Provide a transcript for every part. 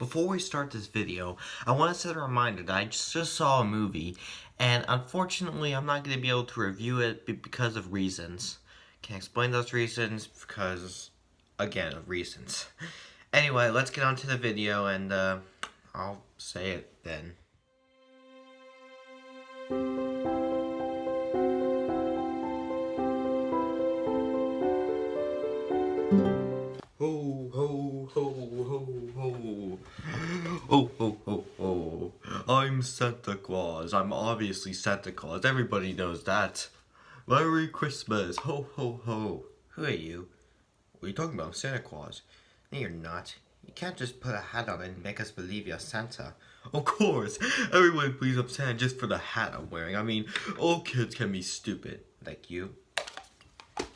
Before we start this video, I want to set a reminder that I just saw a movie, and unfortunately I'm not going to be able to review it because of reasons. Can't explain those reasons because, again, of reasons. Anyway, let's get on to the video, and I'll say it then. Ho, ho, ho, ho, ho. Oh, ho, ho, ho. I'm Santa Claus. I'm obviously Santa Claus. Everybody knows that. Merry Christmas. Ho, ho, ho. Who are you? What are you talking about? Santa Claus. No, you're not. You can't just put a hat on and make us believe you're Santa. Of course. Everyone believes I'm Santa just for the hat I'm wearing. I mean, all kids can be stupid. Like you.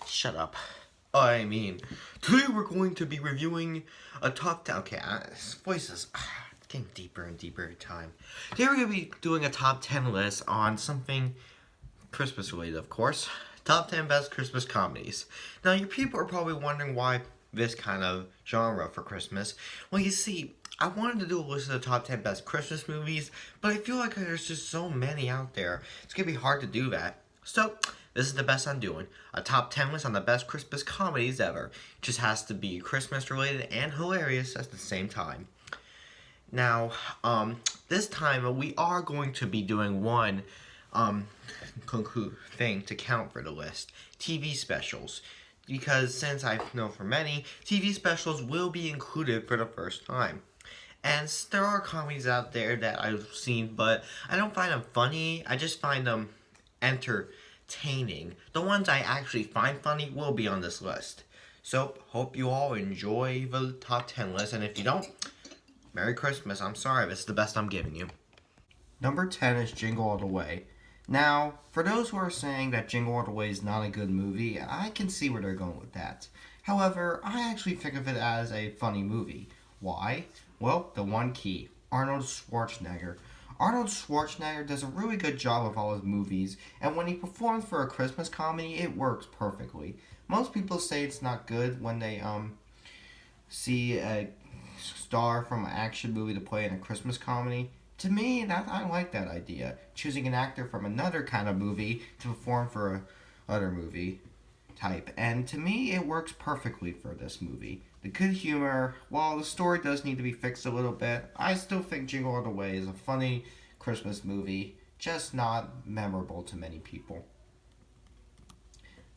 Shut up. I mean, today we're going to be reviewing a top 10. Okay, this voice is getting deeper and deeper every time. Today we're going to be doing a top 10 list on something Christmas related, of course. Top 10 best Christmas comedies. Now, you people are probably wondering why this kind of genre for Christmas. Well, you see, I wanted to do a list of the top 10 best Christmas movies, but I feel like there's just so many out there. It's going to be hard to do that. So, this is the best I'm doing. A top 10 list on the best Christmas comedies ever. It just has to be Christmas related and hilarious at the same time. Now, this time we are going to be doing one thing to count for the list. TV specials. Because since I know for many, TV specials will be included for the first time. And there are comedies out there that I've seen, but I don't find them funny. I just find them entertaining. The ones I actually find funny will be on this list. So, hope you all enjoy the top 10 list, and if you don't, Merry Christmas. I'm sorry, this is the best I'm giving you. Number 10 is Jingle All the Way. Now, for those who are saying that Jingle All the Way is not a good movie, I can see where they're going with that. However, I actually think of it as a funny movie. Why? Well, the one key, Arnold Schwarzenegger. Arnold Schwarzenegger does a really good job of all his movies, and when he performs for a Christmas comedy, it works perfectly. Most people say it's not good when they see a star from an action movie to play in a Christmas comedy. To me, I like that idea, choosing an actor from another kind of movie to perform for another movie type. And to me, it works perfectly for this movie. The good humor, while the story does need to be fixed a little bit, I still think Jingle All the Way is a funny Christmas movie, just not memorable to many people.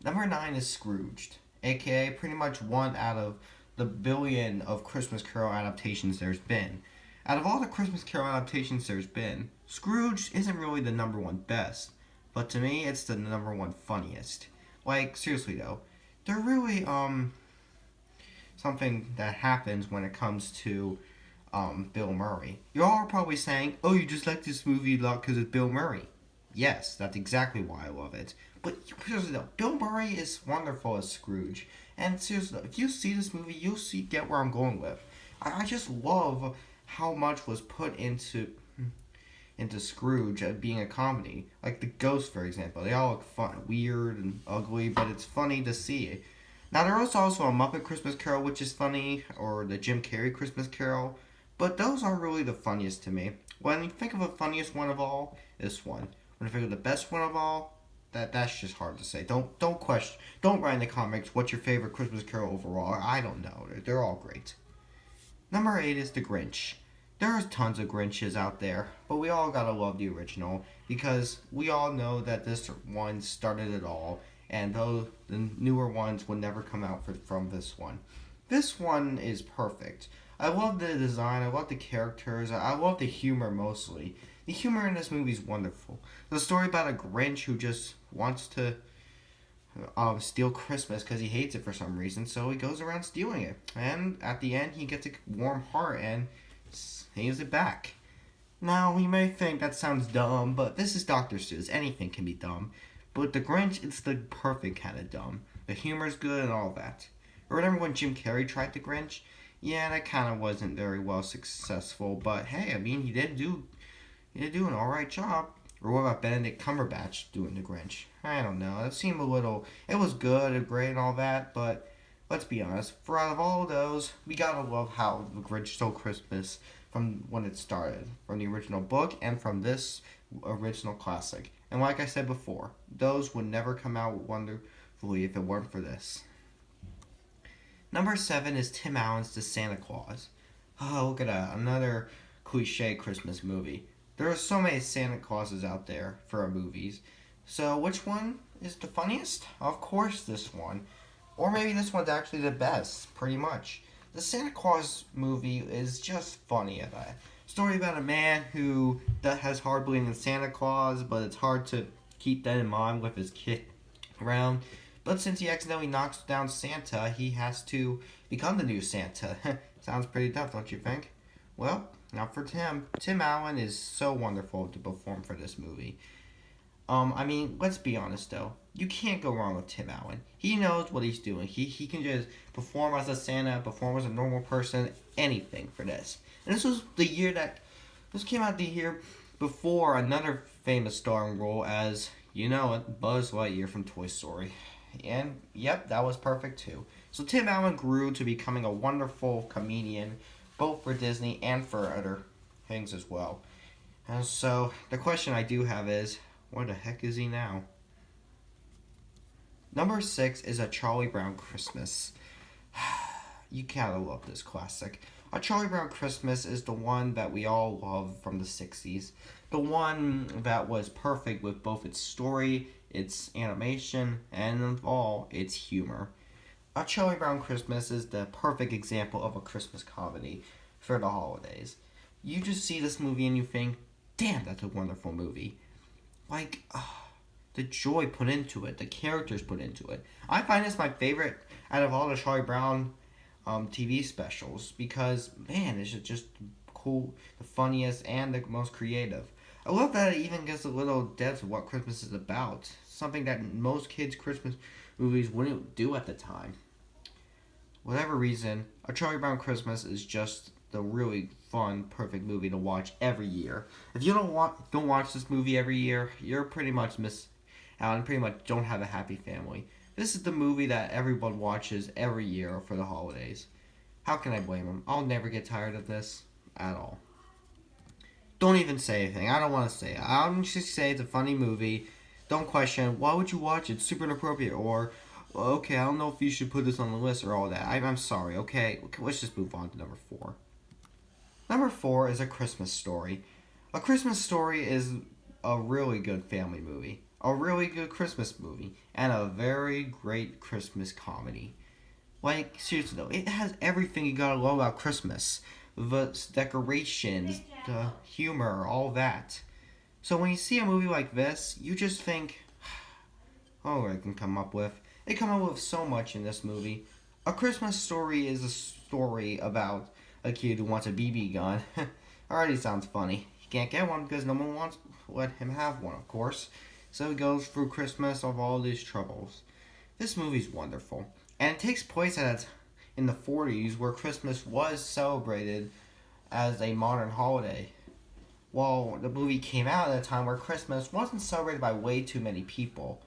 Number 9 is Scrooged, aka pretty much one out of the billion of Christmas Carol adaptations there's been. Out of all the Christmas Carol adaptations there's been, Scrooge isn't really the number one best, but to me it's the number one funniest. Like, seriously though, they're really, something that happens when it comes to, Bill Murray. You all are probably saying, oh, you just like this movie a lot because it's Bill Murray. Yes, that's exactly why I love it. But seriously though, Bill Murray is wonderful as Scrooge. And seriously, if you see this movie, you'll get where I'm going with. I just love how much was put into Scrooge being a comedy. Like the ghosts, for example. They all look fun, weird and ugly, but it's funny to see. Now, there is also a Muppet Christmas Carol, which is funny, or the Jim Carrey Christmas Carol, but those aren't really the funniest to me. When you think of the funniest one of all, this one. When you think of the best one of all, that's just hard to say. Don't write in the comments what's your favorite Christmas Carol overall. I don't know. They're all great. Number 8 is The Grinch. There's tons of Grinches out there, but we all gotta love the original, because we all know that this one started it all, and though the newer ones would never come out from this one. This one is perfect. I love the design, I love the characters, I love the humor mostly. The humor in this movie is wonderful. The story about a Grinch who just wants to steal Christmas because he hates it for some reason, so he goes around stealing it. And at the end, he gets a warm heart and saves it back. Now, you may think that sounds dumb, but this is Dr. Seuss. Anything can be dumb. But with the Grinch, it's the perfect kind of dumb. The humor's good and all that. Remember when Jim Carrey tried the Grinch? Yeah, that kind of wasn't very well successful, but hey, I mean, he did do an alright job. Or what about Benedict Cumberbatch doing the Grinch? I don't know. It seemed a little... It was good and great and all that, but Let's be honest, for out of all of those, we gotta love how The Grinch Stole Christmas from when it started, from the original book and from this original classic. And like I said before, those would never come out wonderfully if it weren't for this. Number 7 is Tim Allen's The Santa Claus. Oh, look at that, another cliche Christmas movie. There are so many Santa Clauses out there for our movies. So which one is the funniest? Of course this one. Or maybe this one's actually the best, pretty much. The Santa Claus movie is just funny at that. Story about a man who has hard believing in Santa Claus, but it's hard to keep that in mind with his kid around. But since he accidentally knocks down Santa, he has to become the new Santa. Sounds pretty tough, don't you think? Well, not for Tim. Tim Allen is so wonderful to perform for this movie. I mean, let's be honest though. You can't go wrong with Tim Allen. He knows what he's doing. He can just perform as a Santa, perform as a normal person, anything for this. And this was the year that this came out the year before another famous starring role as, you know it, Buzz Lightyear from Toy Story. And yep, that was perfect too. So Tim Allen grew to becoming a wonderful comedian, both for Disney and for other things as well. And so the question I do have is, where the heck is he now? Number 6 is A Charlie Brown Christmas. You gotta love this classic. A Charlie Brown Christmas is the one that we all love from the 60s. The one that was perfect with both its story, its animation, and above all, its humor. A Charlie Brown Christmas is the perfect example of a Christmas comedy for the holidays. You just see this movie and you think, damn, that's a wonderful movie. Like, the joy put into it, the characters put into it. I find this my favorite out of all the Charlie Brown TV specials because, man, it's just cool, the funniest, and the most creative. I love that it even gets a little depth of what Christmas is about, something that most kids' Christmas movies wouldn't do at the time. Whatever reason, A Charlie Brown Christmas is just the really fun, perfect movie to watch every year. If you don't watch this movie every year, you're pretty much miss out and pretty much don't have a happy family. This is the movie that everyone watches every year for the holidays. How can I blame them? I'll never get tired of this at all. Don't even say anything. I don't want to say it. I'm just say it's a funny movie. Don't question, why would you watch it? It's super inappropriate. Or, okay, I don't know if you should put this on the list or all that. I'm sorry, okay? Let's just move on to number 4. Number 4 is A Christmas Story. A Christmas Story is a really good family movie, a really good Christmas movie, and a very great Christmas comedy. Like, seriously though, it has everything you gotta love about Christmas. The decorations, the humor, all that. So when you see a movie like this, you just think, oh, I can come up with. They come up with so much in this movie. A Christmas Story is a story about a kid who wants a BB gun. Already sounds funny. He can't get one because no one wants to let him have one, of course. So he goes through Christmas of all these troubles. This movie's wonderful. And it takes place in the 40s where Christmas was celebrated as a modern holiday. Well, the movie came out at a time where Christmas wasn't celebrated by way too many people.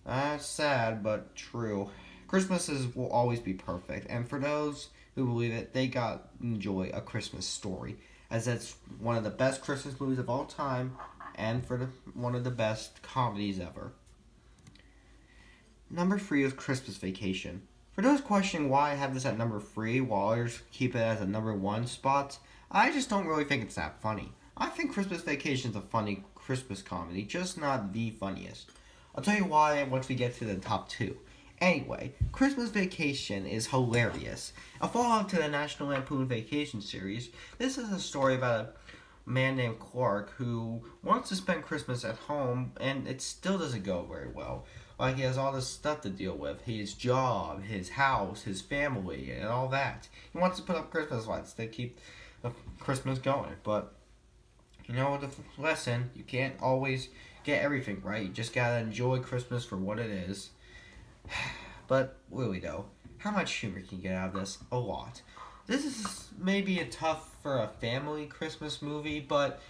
That's sad, but true. Christmases will always be perfect, and for those who believe it, they got enjoy A Christmas Story, as it's one of the best Christmas movies of all time, and one of the best comedies ever. Number 3 is Christmas Vacation. For those questioning why I have this at number 3 while others keep it as a number 1 spot, I just don't really think it's that funny. I think Christmas Vacation is a funny Christmas comedy, just not the funniest. I'll tell you why once we get to the top 2. Anyway, Christmas Vacation is hilarious. A follow-up to the National Lampoon Vacation series, this is a story about a man named Clark who wants to spend Christmas at home, and it still doesn't go very well. Like, he has all this stuff to deal with. His job, his house, his family, and all that. He wants to put up Christmas lights to keep the Christmas going. But, you know, the lesson, you can't always get everything right. You just gotta enjoy Christmas for what it is. But, really though, how much humor can you get out of this? A lot. This is maybe a tough for a family Christmas movie, but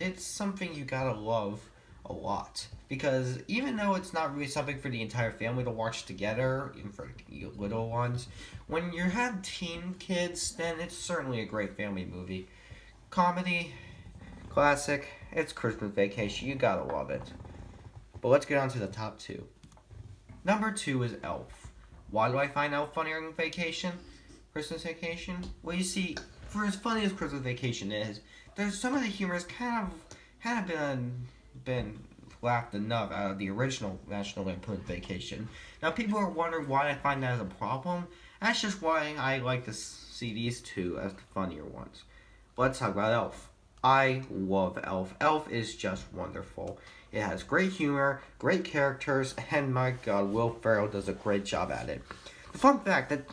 it's something you gotta love. a lot. Because even though it's not really something for the entire family to watch together, even for little ones, when you have teen kids, then it's certainly a great family movie. Comedy, classic, it's Christmas Vacation, you gotta love it. But let's get on to the top two. Number 2 is Elf. Why do I find Elf funnier than Vacation? Christmas Vacation? Well, you see, for as funny as Christmas Vacation is, there's some of the humor has kind of been laughed enough out of the original National Lampoon Vacation. Now, people are wondering why I find that as a problem. That's just why I like to see these two as the funnier ones. But let's talk about Elf. I love Elf. Elf is just wonderful. It has great humor, great characters, and my God, Will Ferrell does a great job at it. The fun fact that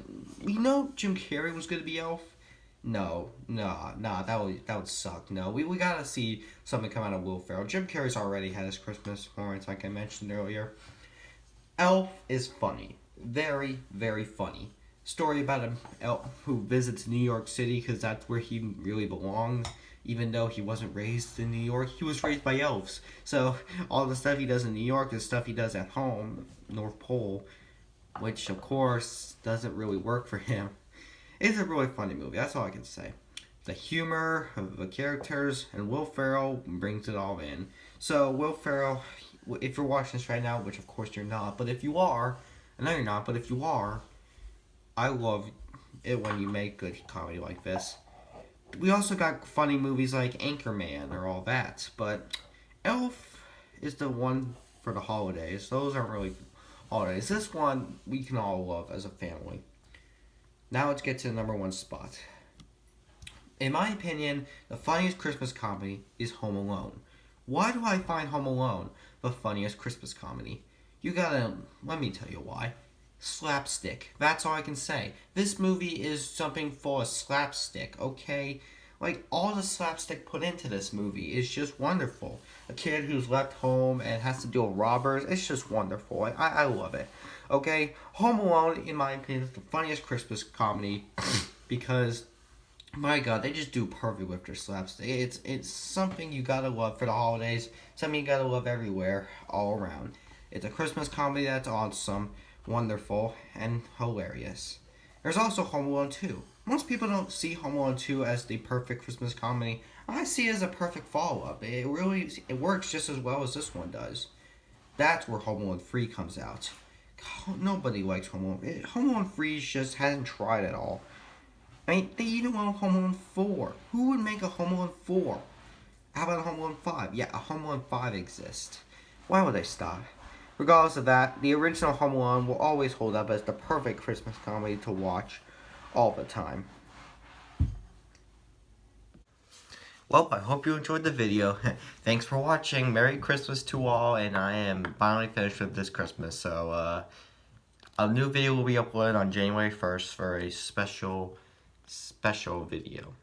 we know Jim Carrey was going to be Elf. No, that would suck. No, we gotta see something come out of Will Ferrell. Jim Carrey's already had his Christmas performance, like I mentioned earlier. Elf is funny, very, very funny. Story about an elf who visits New York City because that's where he really belongs. Even though he wasn't raised in New York, he was raised by elves. So all the stuff he does in New York is stuff he does at home, North Pole, which of course doesn't really work for him. It's a really funny movie, that's all I can say. The humor of the characters and Will Ferrell brings it all in. So Will Ferrell, if you're watching this right now, which of course you're not, but if you are, I know you're not, but if you are, I love it when you make good comedy like this. We also got funny movies like Anchorman or all that, but Elf is the one for the holidays. Those aren't really holidays. This one we can all love as a family. Now let's get to the number 1 spot. In my opinion, the funniest Christmas comedy is Home Alone. Why do I find Home Alone the funniest Christmas comedy? Let me tell you why. Slapstick. That's all I can say. This movie is something full of slapstick, okay? Like, all the slapstick put into this movie is just wonderful. A kid who's left home and has to deal with robbers, it's just wonderful. I love it. Okay? Home Alone, in my opinion, is the funniest Christmas comedy because, my God, they just do perfect with their slapstick. It's something you gotta love for the holidays, something you gotta love everywhere, all around. It's a Christmas comedy that's awesome, wonderful, and hilarious. There's also Home Alone 2. Most people don't see Home Alone 2 as the perfect Christmas comedy. I see it as a perfect follow-up. It works just as well as this one does. That's where Home Alone 3 comes out. Nobody likes Home Alone. Home Alone 3 just hasn't tried at all. I mean, they even want Home Alone 4. Who would make a Home Alone 4? How about a Home Alone 5? Yeah, a Home Alone 5 exists. Why would they stop? Regardless of that, the original Home Alone will always hold up as the perfect Christmas comedy to watch all the time. Well, I hope you enjoyed the video. Thanks for watching. Merry Christmas to all, and I am finally finished with this Christmas. So, a new video will be uploaded on January 1st for a special video.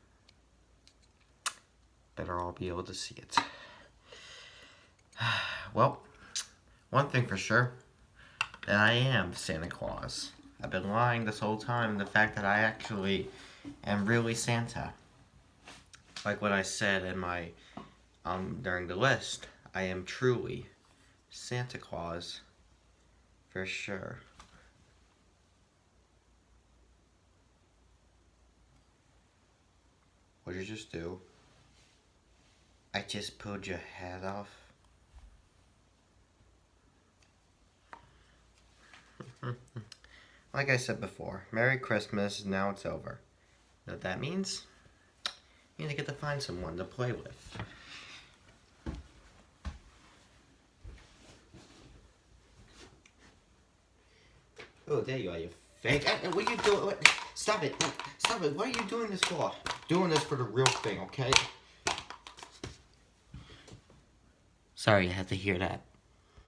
Better all be able to see it. Well, one thing for sure, that I am Santa Claus. I've been lying this whole time, the fact that I actually am really Santa. Like what I said in my, during the list, I am truly Santa Claus, for sure. What did you just do? I just pulled your head off. Like I said before, Merry Christmas, now it's over. You know what that means? You need to get to find someone to play with. Oh, there you are, you fake. Hey, what are you doing? Stop it. Stop it. What are you doing this for? Doing this for the real thing, okay? Sorry you had to hear that.